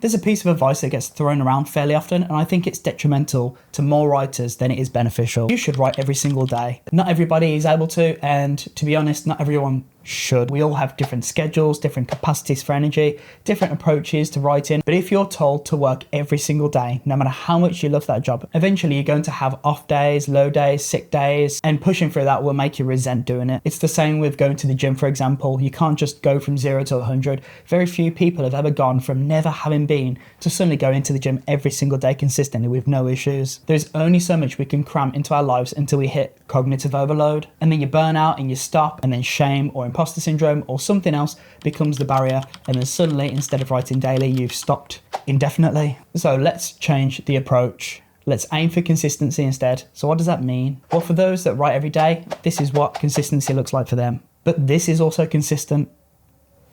There's a piece of advice that gets thrown around fairly often, and I think it's detrimental to more writers than it is beneficial. You should write every single day. Not everybody is able to, and to be honest, not everyone should. We all have different schedules, different capacities for energy, different approaches to writing. But if you're told to work every single day, no matter how much you love that job, eventually you're going to have off days, low days, sick days, and pushing through that will make you resent doing it. It's the same with going to the gym, for example. You can't just go from 0 to 100. Very few people have ever gone from never having been to suddenly going to the gym every single day consistently with no issues. There's only so much we can cram into our lives until we hit cognitive overload, and then you burn out and you stop, and then shame or imposter syndrome or something else becomes the barrier, and then suddenly, instead of writing daily, you've stopped indefinitely. So let's change the approach. Let's aim for consistency instead. So what does that mean? Well, for those that write every day, this is what consistency looks like for them. But this is also consistent,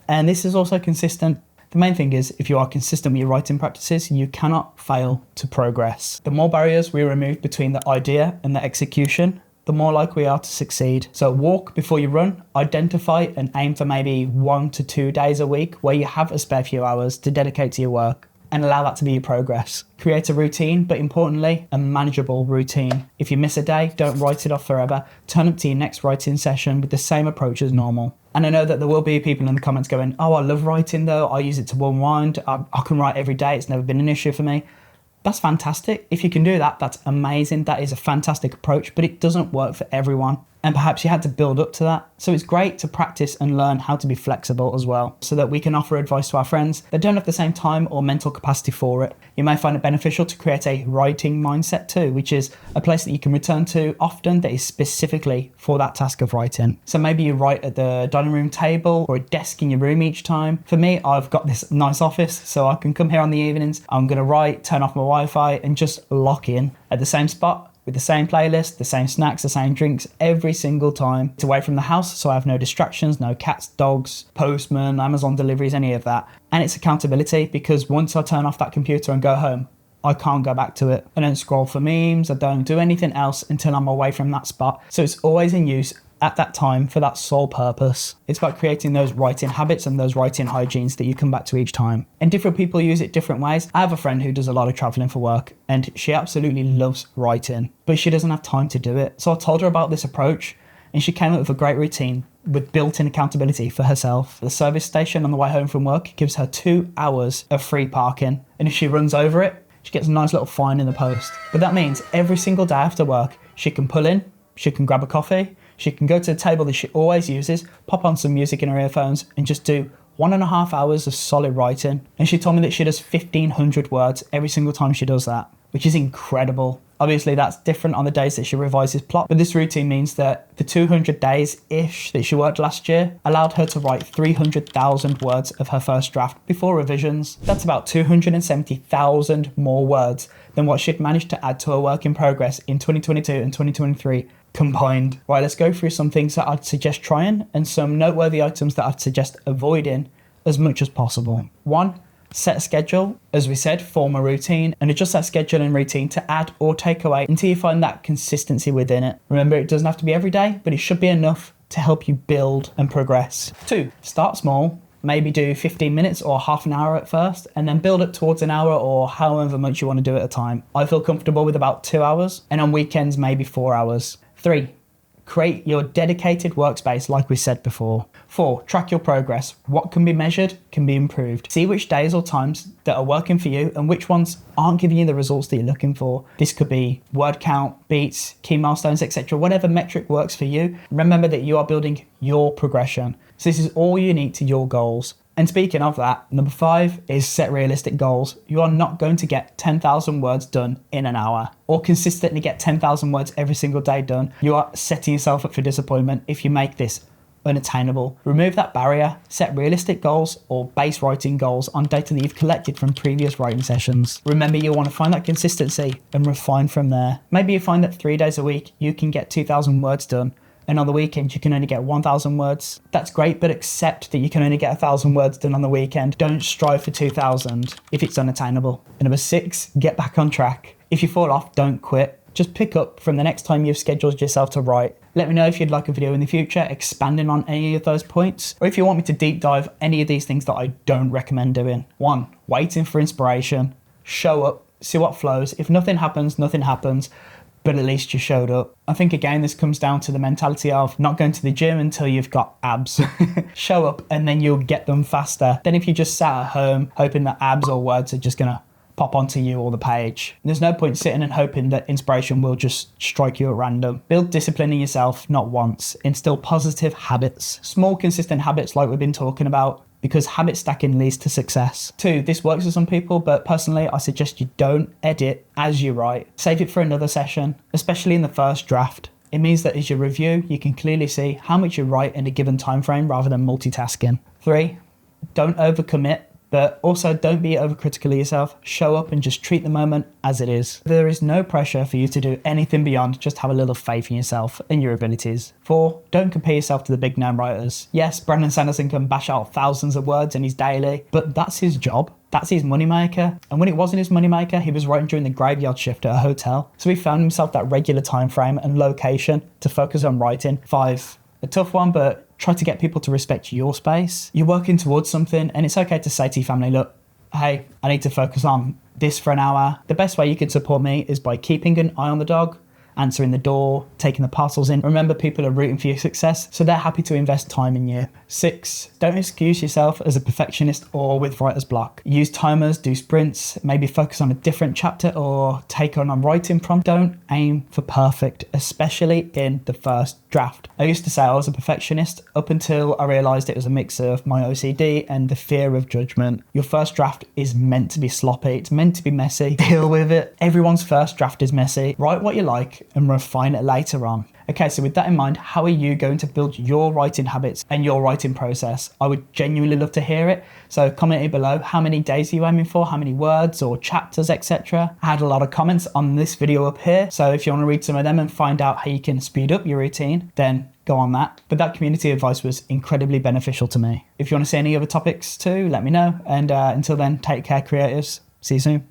and this is also consistent. The main thing is, if you are consistent with your writing practices, you cannot fail to progress. The more barriers we remove between the idea and the execution, the more likely we are to succeed. So walk before you run, identify and aim for maybe 1 to 2 days a week where you have a spare few hours to dedicate to your work, and allow that to be your progress. Create a routine, but importantly, a manageable routine. If you miss a day, don't write it off forever. Turn up to your next writing session with the same approach as normal. And I know that there will be people in the comments going, oh, I love writing though, I use it to unwind, I can write every day, it's never been an issue for me. That's fantastic. If you can do that, that's amazing. That is a fantastic approach, but it doesn't work for everyone. And perhaps you had to build up to that. So it's great to practice and learn how to be flexible as well, so that we can offer advice to our friends that don't have the same time or mental capacity for it. You may find it beneficial to create a writing mindset too, which is a place that you can return to often that is specifically for that task of writing. So maybe you write at the dining room table or a desk in your room each time. For me, I've got this nice office, so I can come here on the evenings. I'm going to write, turn off my Wi-Fi and just lock in at the same spot, with the same playlist, the same snacks, the same drinks every single time. It's away from the house, so I have no distractions, no cats, dogs, postman, Amazon deliveries, any of that. And it's accountability, because once I turn off that computer and go home, I can't go back to it. I don't scroll for memes, I don't do anything else until I'm away from that spot. So it's always in use at that time for that sole purpose. It's about creating those writing habits and those writing hygienes that you come back to each time. And different people use it different ways. I have a friend who does a lot of traveling for work, and she absolutely loves writing, but she doesn't have time to do it. So I told her about this approach, and she came up with a great routine with built-in accountability for herself. The service station on the way home from work gives her 2 hours of free parking, and if she runs over it, she gets a nice little fine in the post. But that means every single day after work, she can pull in, she can grab a coffee, she can go to the table that she always uses, pop on some music in her earphones, and just do 1.5 hours of solid writing. And she told me that she does 1,500 words every single time she does that, which is incredible. Obviously, that's different on the days that she revises plot, but this routine means that the 200 days-ish that she worked last year allowed her to write 300,000 words of her first draft before revisions. That's about 270,000 more words than what she'd managed to add to her work in progress in 2022 and 2023 combined. Right, let's go through some things that I'd suggest trying and some noteworthy items that I'd suggest avoiding as much as possible. 1, set a schedule. As we said, form a routine and adjust that schedule and routine to add or take away until you find that consistency within it. Remember, it doesn't have to be every day, but it should be enough to help you build and progress. 2, start small. Maybe do 15 minutes or half an hour at first, and then build up towards an hour or however much you want to do at a time. I feel comfortable with about 2 hours, and on weekends, maybe 4 hours. 3, create your dedicated workspace like we said before. 4, track your progress. What can be measured can be improved. See which days or times that are working for you and which ones aren't giving you the results that you're looking for. This could be word count, beats, key milestones, etc. Whatever metric works for you. Remember that you are building your progression. So this is all unique to your goals. And speaking of that, number 5 is set realistic goals. You are not going to get 10,000 words done in an hour or consistently get 10,000 words every single day done. You are setting yourself up for disappointment if you make this unattainable. Remove that barrier, set realistic goals or base writing goals on data that you've collected from previous writing sessions. Remember, you want to find that consistency and refine from there. Maybe you find that 3 days a week you can get 2,000 words done, and on the weekend you can only get 1,000 words. That's great, but accept that you can only get 1,000 words done on the weekend. Don't strive for 2,000 if it's unattainable. And number 6, get back on track. If you fall off, don't quit. just pick up from the next time you've scheduled yourself to write. Let me know if you'd like a video in the future expanding on any of those points, or if you want me to deep dive any of these things that I don't recommend doing. 1, waiting for inspiration. Show up, see what flows. If nothing happens, nothing happens, but at least you showed up. I think again, this comes down to the mentality of not going to the gym until you've got abs. Show up and then you'll get them faster than if you just sat at home hoping that abs or words are just gonna pop onto you or the page. There's no point sitting and hoping that inspiration will just strike you at random. Build discipline in yourself, not once. Instill positive habits. Small, consistent habits like we've been talking about, because habit stacking leads to success. 2, this works for some people, but personally, I suggest you don't edit as you write. Save it for another session, especially in the first draft. It means that as you review, you can clearly see how much you write in a given time frame rather than multitasking. 3, don't overcommit, but also don't be overcritical of yourself. Show up and just treat the moment as it is. There is no pressure for you to do anything beyond just have a little faith in yourself and your abilities. 4, don't compare yourself to the big name writers. Yes, Brandon Sanderson can bash out thousands of words in his daily, but that's his job. That's his moneymaker. And when it wasn't his moneymaker, he was writing during the graveyard shift at a hotel. So he found himself that regular time frame and location to focus on writing. 5, a tough one, but try to get people to respect your space. You're working towards something, and it's okay to say to your family, look, hey, I need to focus on this for an hour. The best way you can support me is by keeping an eye on the dog, answering the door, taking the parcels in. Remember, people are rooting for your success, so they're happy to invest time in you. 6, don't excuse yourself as a perfectionist or with writer's block. Use timers, do sprints, maybe focus on a different chapter or take on a writing prompt. Don't aim for perfect, especially in the first draft. I used to say I was a perfectionist up until I realized it was a mix of my OCD and the fear of judgment. Your first draft is meant to be sloppy. It's meant to be messy. Deal with it. Everyone's first draft is messy. Write what you like and refine it later on. Okay, so with that in mind, how are you going to build your writing habits and your writing process? I would genuinely love to hear it. So comment here below, how many days are you aiming for? How many words or chapters, etc. I had a lot of comments on this video up here. So if you want to read some of them and find out how you can speed up your routine, then go on that. But that community advice was incredibly beneficial to me. If you want to see any other topics too, let me know. And until then, take care, creatives. See you soon.